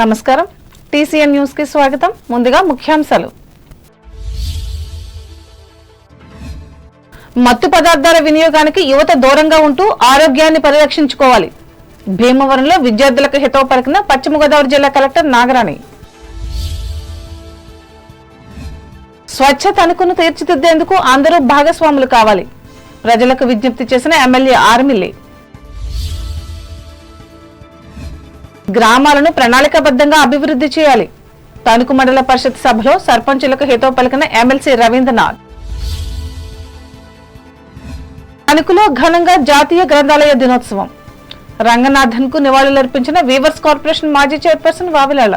నమస్కారం TCN news కి స్వాగతం. ముందుగా ముఖ్యాంశాలు. మత్తు పదార్థాల వినియోగానికి యువత దూరంగా ఉంటూ ఆరోగ్యాన్ని పరిరక్షించుకోవాలి. భీమవరంలో విద్యార్థులకు హితవు పలికిన పశ్చిమ గోదావరి జిల్లా కలెక్టర్ నాగరాణి. స్వచ్ఛ తణుకును తీర్చిదిద్దేందుకు అందరూ భాగస్వాములు కావాలి. ప్రజలకు విజ్ఞప్తి చేసిన ఎమ్మెల్యే ఆర్మిల్లి. గ్రామాలను ప్రణాళికాబద్ధంగా అభివృద్ధి చేయాలి. తణుకు మండల పరిషత్ సభలో సర్పంచులకు హితవు పలికిన ఎమ్మెల్సీ రవీంద్రనాథ్. తణుకులో ఘనంగా జాతీయ గ్రంథాలయ దినోత్సవం. రంగనాథన్ కు నివాళులర్పించిన వీవర్స్ కార్పొరేషన్ మాజీ చైర్పర్సన్ వావిలాల.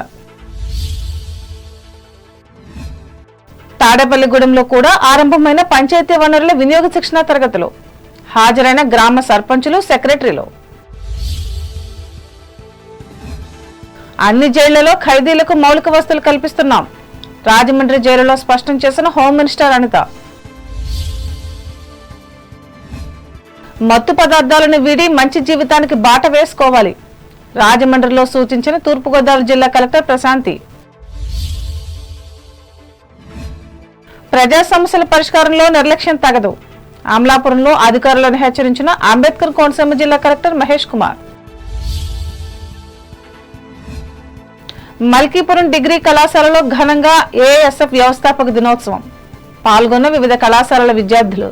తాడేపల్లిగూడెంలో కూడా ఆరంభమైన పంచాయతీ వనరుల వినియోగ శిక్షణ తరగతులు. హాజరైన గ్రామ సర్పంచులు, సెక్రటరీలు. అన్ని జైళ్లలో ఖైదీలకు మౌలిక వసతులు కల్పిస్తున్నాం. రాజమండ్రి జైలులో స్పష్టం చేసిన హోం మినిస్టర్ అనిత. మత్తు పదార్థాలను వీడి మంచి జీవితానికి బాట వేసుకోవాలి. రాజమండ్రిలో సూచించిన తూర్పుగోదావరి జిల్లా కలెక్టర్ ప్రశాంతి. ప్రజా సమస్యల పరిష్కారంలో నిర్లక్ష్యం తగదు. అమలాపురంలో అధికారులను హెచ్చరించిన అంబేద్కర్ కోనసీమ జిల్లా కలెక్టర్ మహేష్ కుమార్. మల్కీపురం డిగ్రీ కళాశాలలో ఘనంగా ఏఎస్ఎఫ్ వ్యవస్థాపక దినోత్సవం. పాల్గొన్న వివిధ కళాశాలల విద్యార్థులు.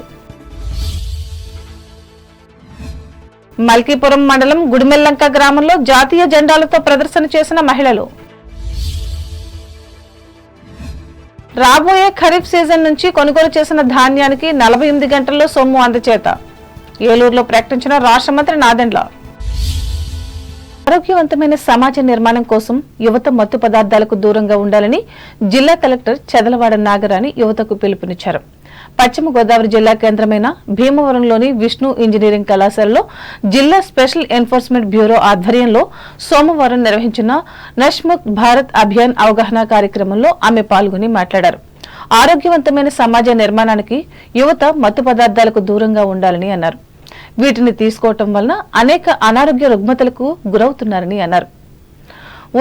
మల్కీపురం మండలం గుడిమెల్లంక గ్రామంలో జాతీయ జెండాలతో ప్రదర్శన చేసిన మహిళలు. రాబోయే ఖరీఫ్ సీజన్ నుంచి కొనుగోలు చేసిన ధాన్యానికి 48 గంటల్లో సొమ్ము అందచేత. ఏలూరులో ప్రకటించిన రాష్ట్ర మంత్రి నాదెండ్ల. ఆరోగ్యవంతమైన సమాజ నిర్మాణం కోసం యువత మత్తు పదార్థాలకు దూరంగా ఉండాలని జిల్లా కలెక్టర్ చెదలవాడ నాగరాణి యువతకు పిలుపునిచ్చారు. పశ్చిమ గోదావరి జిల్లా కేంద్రమైన భీమవరంలోని విష్ణు ఇంజనీరింగ్ కళాశాలలో జిల్లా స్పెషల్ ఎన్ఫోర్స్మెంట్ బ్యూరో ఆధ్వర్యంలో సోమవారం నిర్వహించిన నష్ముక్త్ భారత్ అభియాన్ అవగాహన కార్యక్రమంలో ఆమె పాల్గొని మాట్లాడారు. ఆరోగ్యవంతమైన సమాజ నిర్మాణానికి యువత మత్తు పదార్థాలకు దూరంగా ఉండాలని అన్నారు. వీటిని తీసుకోవటం వలన అనేక అనారోగ్య రుగ్మతలకు గురవుతున్నారని అన్నారు.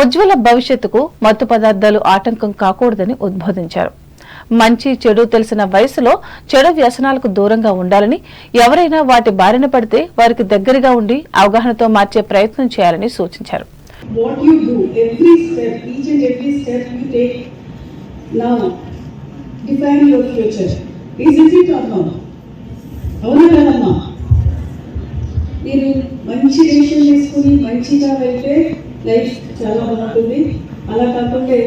ఉజ్వల భవిష్యత్తుకు మత్తు పదార్థాలు ఆటంకం కాకూడదని ఉద్బోధించారు. మంచి చెడు తెలిసిన వయసులో చెడు వ్యసనాలకు దూరంగా ఉండాలని, ఎవరైనా వాటి బారిన పడితే వారికి దగ్గరగా ఉండి అవగాహనతో మార్చే ప్రయత్నం చేయాలని సూచించారు. మీరు మంచి డెసిషన్ తీసుకుని మంచిగా వెళ్తే లైఫ్ చాలా బాగుంటుంది. అలా కాకుంటే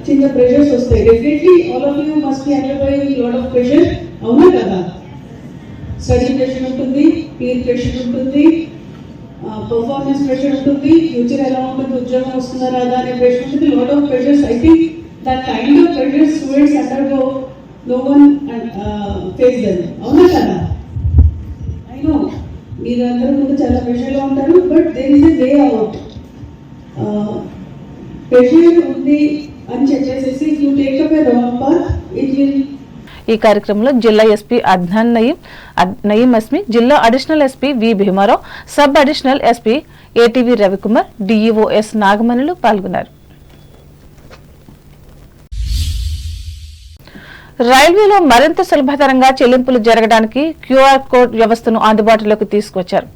చిన్న ప్రెషర్స్ వస్తాయి. Definitely all of you must be undergoing lot of pressure. అవునా కదా? స్టడీ ప్రెషర్ ఉంటుంది, పీర్ ప్రెషర్ ఉంటుంది, పర్ఫార్మెన్స్ ప్రెషర్ ఉంటుంది, ఫ్యూచర్ ఎలా ఉంటుంది, ఉద్యోగం వస్తుందా రాదా అనే ప్రెషర్ ఉంటుంది. Lot of pressures. I think that kind of pressure students undergo, no one face them. అవునా కదా? ఐ నో మీరు అందరూ ముందు చాలా ప్రెషర్లో ఉంటారు, but there is a way out. Pressure ఉంది అని చెప్పేసి you take up a wrong path, it will. ఈ కార్యక్రమంలో జిల్లా ఎస్పీ అద్నాన్ నయీం అస్మి, జిల్లా additional SP V Bhimarao, sub additional SP ATV Ravikumar, DEO S నాగమణులు పాల్గొన్నారు. రైల్వేలో మరింత సులభతరంగా చెల్లింపులు జరగడానికి క్యూఆర్ కోడ్ వ్యవస్థను అందుబాటులోకి తీసుకొచ్చారు.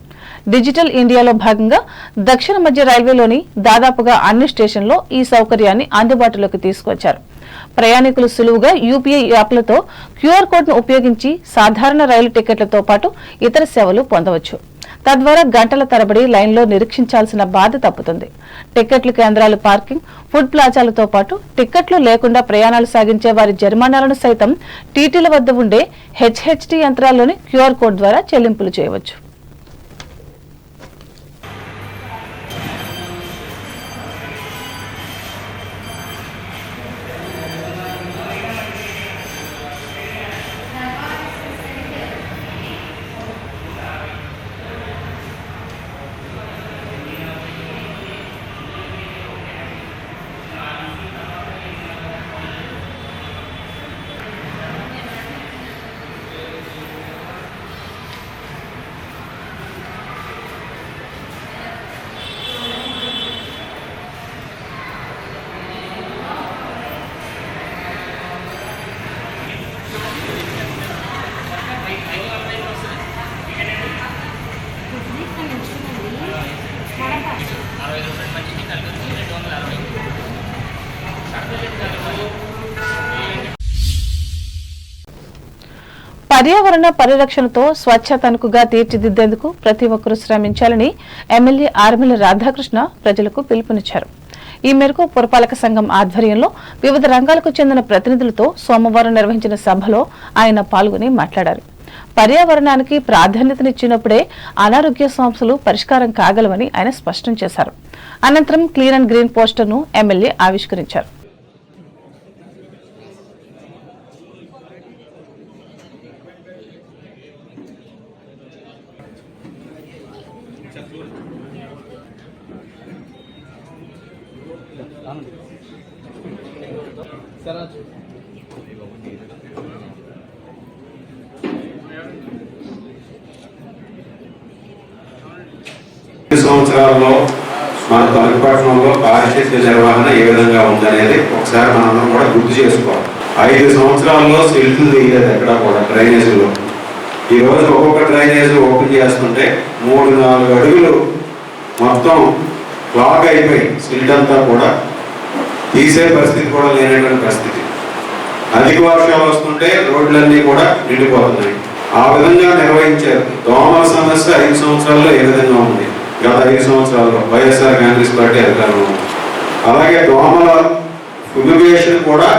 డిజిటల్ ఇండియాలో భాగంగా దక్షిణ మధ్య రైల్వేలోని దాదాపుగా అన్ని స్టేషన్లో ఈ సౌకర్యాన్ని అందుబాటులోకి తీసుకొచ్చారు. ప్రయాణికులు సులువుగా యూపీఐ యాప్లతో క్యూఆర్ కోడ్ ను ఉపయోగించి సాధారణ రైలు టికెట్లతో పాటు ఇతర సేవలు పొందవచ్చు. తద్వారా గంటల తరబడి లైన్లో నిరీక్షించాల్సిన బాధ తప్పుతుంది. టికెట్లు కేంద్రాలు, పార్కింగ్, ఫుడ్ ప్లాజాలతో పాటు టికెట్లు లేకుండా ప్రయాణాలు సాగించే వారి జరిమానాలను సైతం టీటీల వద్ద ఉండే హెచ్హెచ్టీ యంత్రాల్లోని క్యూఆర్ కోడ్ ద్వారా చెల్లింపులు చేయవచ్చు. పర్యావరణ పరిరక్షణతో స్వచ్ఛతనుకుగా తీర్చిదిద్దేందుకు ప్రతి ఒక్కరూ శ్రమించాలని ఎమ్మెల్యే ఆర్మిల రాధాకృష్ణ ప్రజలకు పిలుపునిచ్చారు. ఈ మేరకు పురపాలక సంఘం ఆధ్వర్యంలో వివిధ రంగాలకు చెందిన ప్రతినిధులతో సోమవారం నిర్వహించిన సభలో ఆయన పాల్గొని మాట్లాడారు. పర్యావరణానికి ప్రాధాన్యతనిచ్చినప్పుడే అనారోగ్య సమస్యలు పరిష్కారం కాగలవని ఆయన స్పష్టం చేశారు. అనంతరం క్లీన్ అండ్ గ్రీన్ పోస్టర్ను ఎమ్మెల్యే ఆవిష్కరించారు. సంవత్సరాల్లో మన తొలగిపట్నంలో పారిశుద్ధ్య నిర్వహణ ఏ విధంగా ఉందనేది ఒకసారి మనం కూడా గుర్తు చేసుకోవాలి. 5 సంవత్సరాల్లో సిల్ట్లు తీయలేదు ఎక్కడ కూడా డ్రైనేజీలో. ఈ రోజు ఒక్కొక్క డ్రైనేజ్ ఓపెన్ చేస్తుంటే 3-4 అడుగులు మొత్తం క్లాక్ అయిపోయి సిల్ట్ అంతా కూడా తీసే పరిస్థితి కూడా లేనటువంటి పరిస్థితి. అధిక వర్షాలు వస్తుంటే రోడ్లన్నీ కూడా నిండిపోతున్నాయి. ఆ విధంగా నిర్వహించారు. దోమల సమస్య 5 సంవత్సరాల్లో ఏ విధంగా ఉంది, గత 5 సంవత్సరాల్లో వైఎస్ఆర్ కాంగ్రెస్ పార్టీ అధికారంలో. అలాగే దోమల ఫ్యూమిగేషన్ కూడా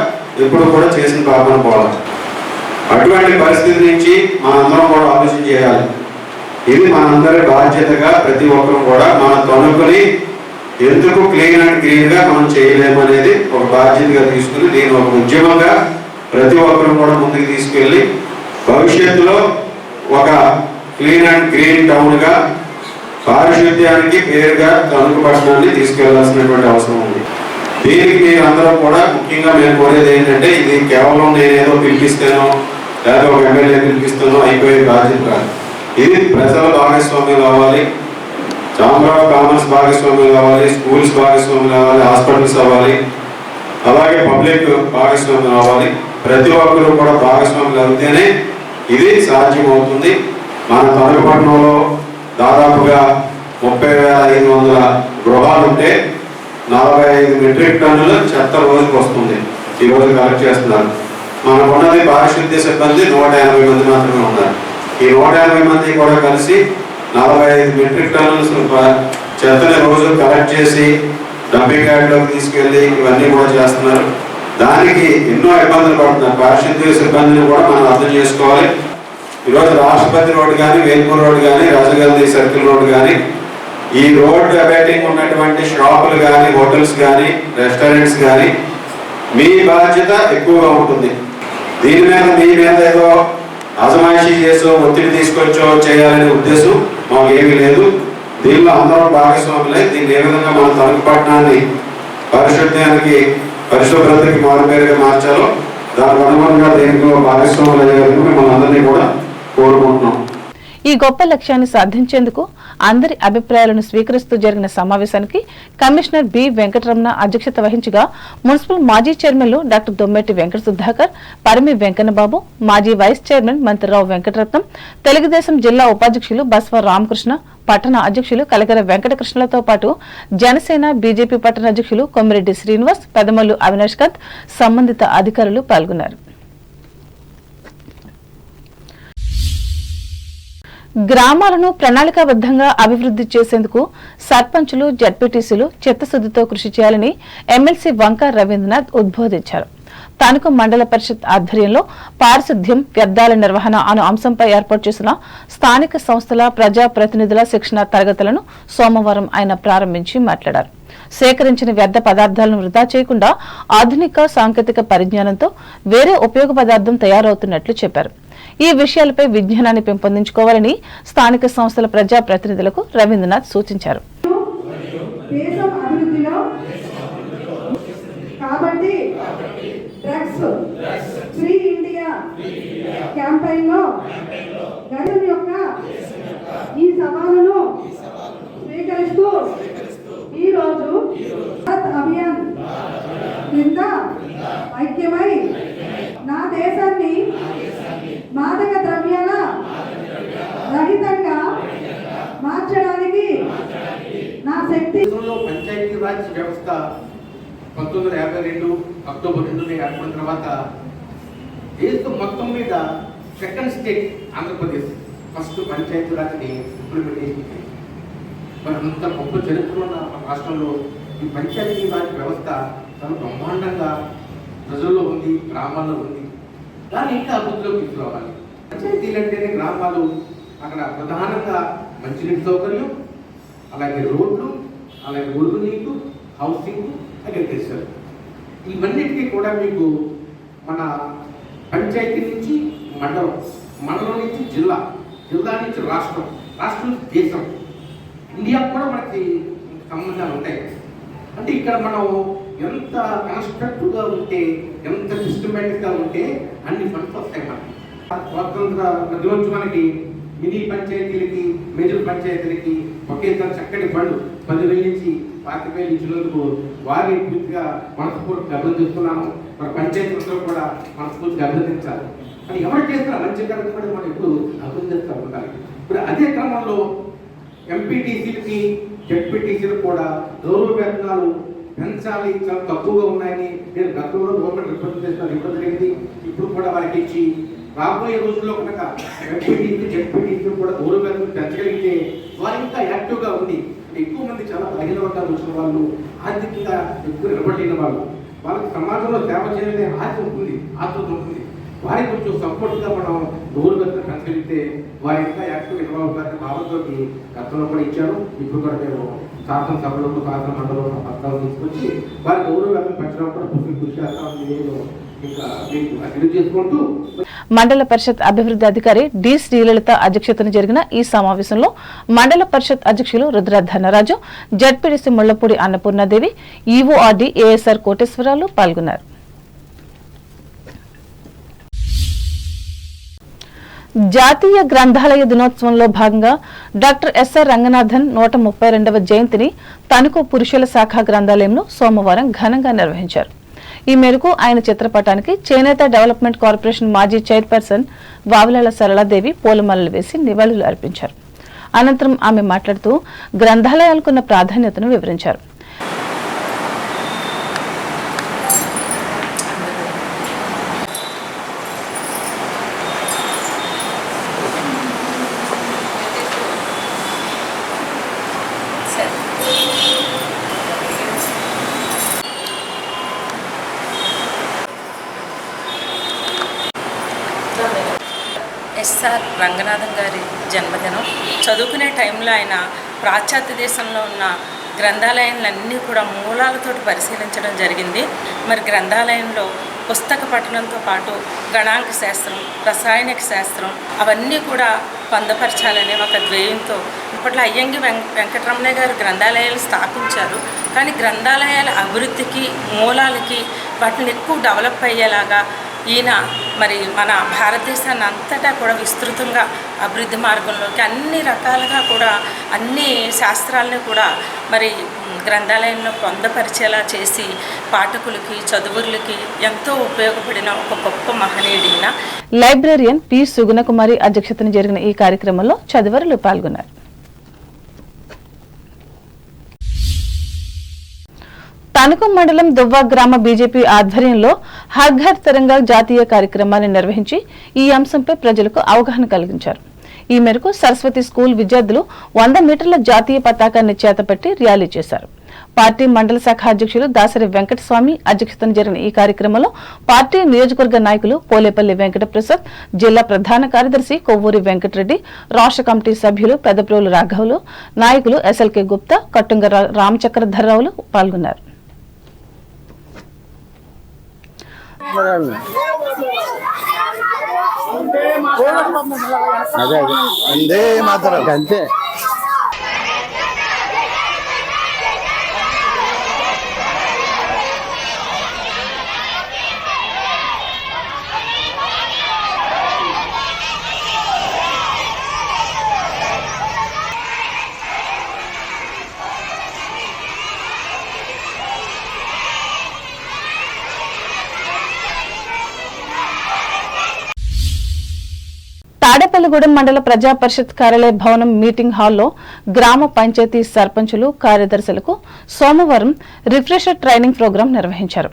ఎప్పుడు కూడా చేసిన పాపన పోవాలి. అటువంటి పరిస్థితి నుంచి మనందరం కూడా ఆలోచన చేయాలి. ఇది మనందరి బాధ్యతగా ప్రతి ఒక్కరు కూడా మన తణుకుని ఎందుకు క్లీన్ అండ్ గ్రీన్ గా మనం చేయలేము అనేది ఒక బాధ్యతగా తీసుకుని దీని ఒక ఉద్యమంగా ప్రతి ఒక్కరు కూడా ముందుకు తీసుకెళ్లి భవిష్యత్తులో ఒక క్లీన్ అండ్ గ్రీన్ టౌన్ గా పారిశుద్ధ్యానికి పేరుగా తణుకు పట్టణాన్ని తీసుకెళ్లాల్సినటువంటి అవసరం ఉంది. దీనికి మీరు అందరూ కూడా ముఖ్యంగా మేము కోరేది ఏంటంటే, ఇది కేవలం నేనేదో పిలిపిస్తానో లేదా ఒక ఎమ్మెల్యే పిలిపిస్తానో అయిపోయే బాధ్యత కాదు. ఇది ప్రజల భాగస్వామ్యం కావాలి, ఛాంబర్ ఆఫ్ కామర్స్ భాగస్వామ్యం కావాలి, స్కూల్స్ భాగస్వామ్యం కావాలి, హాస్పిటల్స్ అవ్వాలి, అలాగే పబ్లిక్ భాగస్వామ్యం కావాలి. ప్రతి ఒక్కరు కూడా భాగస్వామ్యం అవుతేనే ఇది సాధ్యమవుతుంది. మన తణుకుపట్నంలో దాదాపుగా 30,500 గృహాలు ఉంటే 45 మెట్రిక్ టన్నుల చెత్త రోజుకు వస్తుంది. ఈ రోజు కలెక్ట్ చేస్తున్నారు. మనకు ఉన్నది పారిశుద్ధ్య సిబ్బంది 180 మంది మాత్రమే ఉన్నారు. ఈ 180 మంది కూడా కలిసి 45 మెట్రిక్ టన్నుల చెత్తని రోజు కలెక్ట్ చేసి డంపింగ్ యార్డ్లోకి తీసుకెళ్లి ఇవన్నీ కూడా చేస్తున్నారు. దానికి ఎన్నో ఇబ్బందులు పడుతున్నారు. పారిశుద్ధ్య సిబ్బందిని కూడా మనం అర్థం చేసుకోవాలి. ఈరోజు రాష్ట్రపతి రోడ్డు కానీ, వేల్పూర్ రోడ్డు కానీ, రాజగాంధీ సర్కిల్ రోడ్డు కానీ, ఈ రోడ్డు అబేటింగ్ ఉన్నటువంటి షాపులు కానీ, హోటల్స్ కానీ, రెస్టారెంట్స్ కానీ మీ బాధ్యత ఎక్కువగా ఉంటుంది. దీని మీద మీ మీద ఏదో అజమాయిషీ చేసో ఒత్తిడి తీసుకొచ్చో చేయాలనే ఉద్దేశం మాకు ఏమీ లేదు. దీనిలో అందరం భాగస్వాములే. దీన్ని ఏ విధంగా మన తణుకు పట్టణాన్ని పరిశుద్ధ్యానికి, పరిశుభ్రతకి మారుపేరుగా మార్చాలో దానికి అనుగుణంగా దీనిలో భాగస్వాములు అయ్యేందుకు మిమ్మల్ని అందరినీ కూడా కోరుకుంటున్నాం. ఈ గొప్ప లక్ష్యాన్ని సాధించేందుకు అందరి అభిప్రాయాలను స్వీకరిస్తూ జరిగిన సమావేశానికి కమిషనర్ బి వెంకటరమణ అధ్యక్షత వహించగా మున్సిపల్ మాజీ చైర్మన్లు డాక్టర్ దొమ్మెట్టి వెంకట సుధాకర్, పరిమి వెంకన్నబాబు, మాజీ వైస్ చైర్మన్ మంత్రిరావు వెంకటరత్నం, తెలుగుదేశం జిల్లా ఉపాధ్యక్షులు బస్వ రామకృష్ణ, పట్టణ అధ్యక్షులు కలగర వెంకటకృష్ణలతో పాటు జనసేన, బీజేపీ పట్టణ అధ్యక్షులు కొమ్మిరెడ్డి శ్రీనివాస్, పెదమల్లు అవినాష్ కాంత్, సంబంధిత అధికారులు పాల్గొన్నారు. గ్రామాలను ప్రణాళికాబద్దంగా అభివృద్ధి చేసేందుకు సర్పంచులు, జడ్పీటీసీలు చిత్తశుద్దితో కృషి చేయాలని ఎమ్మెల్సీ వంక రవీంద్రనాథ్ ఉద్బోధించారు. తణుకు మండల పరిషత్ ఆధ్వర్యంలో పారిశుద్ధ్యం, వ్యర్థాల నిర్వహణ అను అంశంపై ఏర్పాటు చేసిన స్థానిక సంస్థల ప్రజాప్రతినిధుల శిక్షణ తరగతులను సోమవారం ఆయన ప్రారంభించి మాట్లాడారు. సేకరించిన వ్యర్థ పదార్థాలను వృధా చేయకుండా ఆధునిక సాంకేతిక పరిజ్ఞానంతో వేరే ఉపయోగ పదార్థం తయారవుతున్నట్లు చెప్పారు. ఈ విషయాలపై విజ్ఞానాన్ని పెంపొందించుకోవాలని స్థానిక సంస్థల ప్రజాప్రతినిధులకు రవీంద్రనాథ్ సూచించారు. కాబట్టి డ్రగ్స్ ఫ్రీ ఇండియా క్యాంపెయిన్ లో గతం యొక్క ఈ సవాలును స్వీకరిస్తూ ఈ రోజు అభియాన్ కింద ఐక్యమై నా దేశాన్ని మాదక ద్రవ్యాల రహితంగా మార్చడానికి నా శక్తి. పంచాయతీ రాజ్ వ్యవస్థ 1952 అక్టోబర్ 2 ఏర్పడిన తర్వాత దేశం మొత్తం మీద సెకండ్ స్టేట్ ఆంధ్రప్రదేశ్ ఫస్ట్ పంచాయతీరాజ్ని ఇంప్లిమెంటేషన్. మరి అంత గొప్ప చరిత్ర ఉన్న రాష్ట్రంలో ఈ పంచాయతీరాజ్ వ్యవస్థ చాలా బ్రహ్మాండంగా ప్రజల్లో ఉంది, గ్రామాల్లో ఉంది. దాన్ని ఇంకా అభివృద్ధిలోకి తీసుకురావాలి. పంచాయతీలు అంటేనే గ్రామాలు, అక్కడ ప్రధానంగా మంచినీటి సౌకర్యం, అలాగే రోడ్లు, అలాగే మురుగునీరు, హౌసింగ్, అగ్రికల్చర్, ఇవన్నిటికీ కూడా మీకు మన పంచాయతీ నుంచి మండలం, మండలం నుంచి జిల్లా, జిల్లా నుంచి రాష్ట్రం, రాష్ట్రం నుంచి దేశం, ఇండియా కూడా మనకి సంబంధాలు ఉంటాయి. అంటే ఇక్కడ మనం ఎంత కన్స్ట్రక్టివ్గా ఉంటే, ఎంత సిస్టమేటిక్గా ఉంటే అన్ని ఫండ్స్ వస్తాయి మనకి. స్వాతంత్ర రోజు మనకి మినీ పంచాయతీలకి, మేజర్ పంచాయతీలకి ఒకేసారి చక్కటి ఫండ్ 10,000 నుంచి 25,000 ఇచ్చినందుకు వారి పూర్తిగా మనస్ఫూర్తిగా అభినందిస్తున్నాము. మన పంచాయతీలతో కూడా మనస్ఫూర్తిగా అభినందించాలి. అని ఎవరు చేస్తున్నా మంచి కార్యక్రమం మనం ఎప్పుడు అభినందిస్తూ ఉండాలి. ఇప్పుడు అదే క్రమంలో ఎంపీటీసీలకి, జెడ్పీటీసీలకు కూడా గౌరవ వేతనాలు పెంచాలి, చాలా తక్కువగా ఉన్నాయని నేను గతంలో గవర్నమెంట్ రిపోర్ట్ చేసిన ఇవ్వడం జరిగింది. ఇప్పుడు కూడా వారికి ఇచ్చి రాబోయే రోజుల్లో కనుక ఎంపీటీసీ, జెడ్పీటీసీ కూడా గౌరవ వేతనాలు పెంచగలిగితే వారు ఇంకా యాక్టివ్గా ఉంది. ఎక్కువ మంది చాలా బలహీన వర్గాలు వచ్చిన వాళ్ళు, ఆర్థికంగా ఎక్కువ నిలబడిన వాళ్ళు, వాళ్ళకి సమాజంలో సేవ చేయాలనే ఆశ ఉంటుంది, ఆతృత ఉంటుంది. వారికి కొంచెం సపోర్ట్గా మనం గౌరవ వేతనం పెంచగలిగితే వారి ఇంకా యాక్టివ్ ఇన్వాల్వ్ అవుతారని భావంతో గతంలో కూడా ఇచ్చారు. ఇప్పుడు కూడా మేము శాసనసభలో, శాసన మండలంలో పత్రాలు తీసుకొచ్చి వారి గౌరవ వేతనం పెంచడం కూడా కృషి చేస్తామని నేను ఇంకా మీకు తెలియజేసుకుంటూ. మండల పరిషత్ అభివృద్ధి అధికారి డి శ్రీలలిత అధ్యక్షతన జరిగిన ఈ సమావేశంలో మండల పరిషత్ అధ్యక్షులు రుద్ర ధనరాజు, జడ్పీడీసీ ముళ్లపూడి అన్నపూర్ణాదేవి, ఈవోఆర్డీ ఏఎస్ఆర్ కోటేశ్వరరావు పాల్గొన్నారు. జాతీయ గ్రంథాలయ దినోత్సవంలో భాగంగా డాక్టర్ ఎస్ఆర్ రంగనాథన్ 132వ జయంతిని తణుకు పురుషుల శాఖ గ్రంథాలయంలో సోమవారం ఘనంగా నిర్వహించారు. ఈ మేరకు ఆయన చిత్రపటానికి చేనేత డెవలప్మెంట్ కార్పొరేషన్ మాజీ చైర్పర్సన్ వావిలాల సరళాదేవి పూలమాలలు వేసి నివాళులు అర్పించారు. అనంతరం ఆమె మాట్లాడుతూ గ్రంథాలయాలకున్న ప్రాధాన్యతను వివరించారు. ఎస్ఆర్ రంగనాథన్ గారి జన్మదినం. చదువుకునే టైంలో ఆయన పాశ్చాత్య దేశంలో ఉన్న గ్రంథాలయాలన్నీ కూడా మూలాలతో పరిశీలించడం జరిగింది. మరి గ్రంథాలయంలో పుస్తక పఠనంతో పాటు గణాంక శాస్త్రం, రసాయనిక శాస్త్రం అవన్నీ కూడా పొందపరచాలనే ఒక ధ్యేయంతో ఇప్పట్లో అయ్యంగి వెంకటరమణయ్య గారు గ్రంథాలయాలు స్థాపించారు. కానీ గ్రంథాలయాల అభివృద్ధికి, మూలాలకి వాటిని ఎక్కువ డెవలప్ అయ్యేలాగా ఈయన మరి మన భారతదేశాన్ని అంతటా కూడా విస్తృతంగా అభివృద్ధి మార్గంలోకి అన్ని రకాలుగా కూడా అన్ని శాస్త్రాలను కూడా మరి గ్రంథాలయంలో పొందపరిచేలా చేసి పాఠకులకి, చదువురులకి ఎంతో ఉపయోగపడిన ఒక గొప్ప మహనీయుడైన లైబ్రేరియన్ పి సుగుణకుమారి అధ్యక్షతన జరిగిన ఈ కార్యక్రమంలో చదువరులు పాల్గొన్నారు. తణుకు మండలం దువ్వా గ్రామ బీజేపీ ఆధ్వర్యంలో హర్ ఘర్ తిరంగా జాతీయ కార్యక్రమాన్ని నిర్వహించి ఈ అంశంపై ప్రజలకు అవగాహన కలిగించారు. ఈ మేరకు సరస్వతి స్కూల్ విద్యార్థులు 100 మీటర్ల జాతీయ పతాకాన్ని చేతపట్టి ర్యాలీ చేశారు. పార్టీ మండల శాఖ అధ్యక్షులు దాసరి వెంకటస్వామి అధ్యక్షతన జరిగిన ఈ కార్యక్రమంలో పార్టీ నియోజకవర్గ నాయకులు పోలేపల్లి వెంకటప్రసాద్, జిల్లా ప్రధాన కార్యదర్శి కొవ్వూరి వెంకటరెడ్డి, రాష్ట్ర కమిటీ సభ్యులు పెద్దప్రోలు రాఘవులు, నాయకులు ఎస్ఎల్కే గుప్తా, కట్టుంగ రామచక్రధర్రావులు పాల్గొన్నారు. అంతే మాత్రం అంతే. తాడేపల్లిగూడెం మండల ప్రజా పరిషత్ కార్యాలయ భవనం మీటింగ్ హాల్లో గ్రామ పంచాయతీ సర్పంచులు, కార్యదర్శులకు సోమవారం రిఫ్రెషర్ ట్రైనింగ్ ప్రోగ్రాం నిర్వహించారు.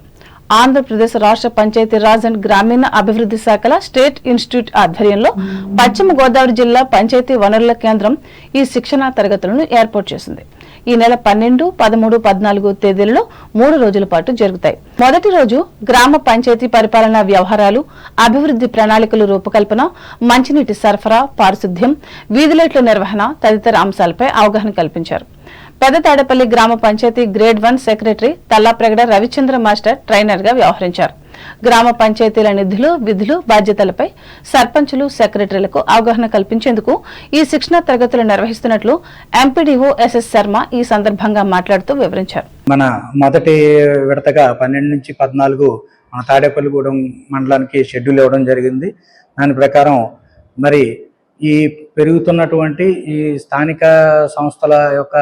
ఆంధ్రప్రదేశ్ రాష్ట్ర పంచాయతీరాజ్ అండ్ గ్రామీణ అభివృద్ధి శాఖల స్టేట్ ఇన్స్టిట్యూట్ ఆధ్వర్యంలో పశ్చిమ గోదావరి జిల్లా పంచాయతీ వనరుల కేంద్రం ఈ శిక్షణా తరగతులను ఏర్పాటు చేసింది. ఈ నెల 12, 13, 14 తేదీలలో 3 రోజుల పాటు జరుగుతాయి. మొదటి రోజు గ్రామ పంచాయతీ పరిపాలనా వ్యవహారాలు, అభివృద్ధి ప్రణాళికలు రూపకల్పన, మంచినీటి సరఫరా, పారిశుద్ధ్యం, వీధి లైట్ల నిర్వహణ తదితర అంశాలపై అవగాహన కల్పించారు. పెద్ద తాడేపల్లి గ్రామ పంచాయతీ grade 1 secretary Tallapragada Ravichandra master trainer గా వ్యవహరించారు. గ్రామ పంచాయతీల నిధులు, విధులు, బాధ్యతలపై సర్పంచులు, సెక్రటరీలకు అవగాహన కల్పించేందుకు ఈ శిక్షణ తరగతులు నిర్వహిస్తున్నట్లు ఎంపీడీఓ ఎస్ఎస్ శర్మ ఈ సందర్భంగా మాట్లాడుతూ వివరించారు. మన మొదటి విడతగా 12 నుంచి 14 మన తాడేపల్లిగూడెం మండలానికి షెడ్యూల్ ఇవ్వడం జరిగింది. దాని ప్రకారం మరి ఈ పెరుగుతున్నటువంటి ఈ స్థానిక సంస్థల యొక్క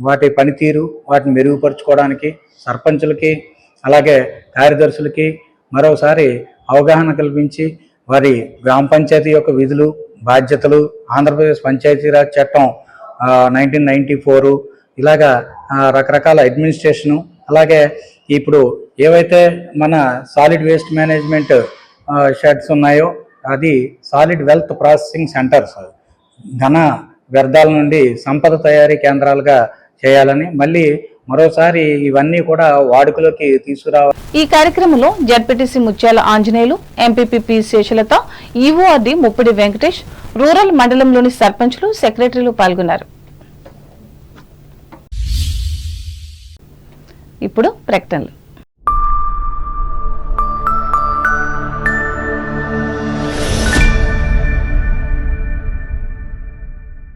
వాటి పనితీరు, వాటిని మెరుగుపరుచుకోవడానికి సర్పంచులకి అలాగే కార్యదర్శులకి మరోసారి అవగాహన కల్పించి వారి గ్రామ పంచాయతీ యొక్క విధులు, బాధ్యతలు, ఆంధ్రప్రదేశ్ పంచాయతీరాజ్ చట్టం 1994 ఇలాగా రకరకాల అడ్మినిస్ట్రేషను, అలాగే ఇప్పుడు ఏవైతే మన సాలిడ్ వేస్ట్ మేనేజ్మెంట్ షెడ్స్ ఉన్నాయో అది సాలిడ్ వెల్త్ ప్రాసెసింగ్ సెంటర్స్, ఘన వ్యర్థాల నుండి సంపద తయారీ కేంద్రాలుగా చేయాలని మళ్ళీ మరోసారి ఇవన్నీ కూడా వాడుకలోకి తీసుకురావాలి. ఈ కార్యక్రమంలో ZPTC Mutyala Anjaneyulu, MPP P Seshalatha, EORD Muppidi Venkatesh, rural మండలంలోని సర్పంచులు, సెక్రటరీలు పాల్గొన్నారు. ఇప్పుడు ప్రకటనలు.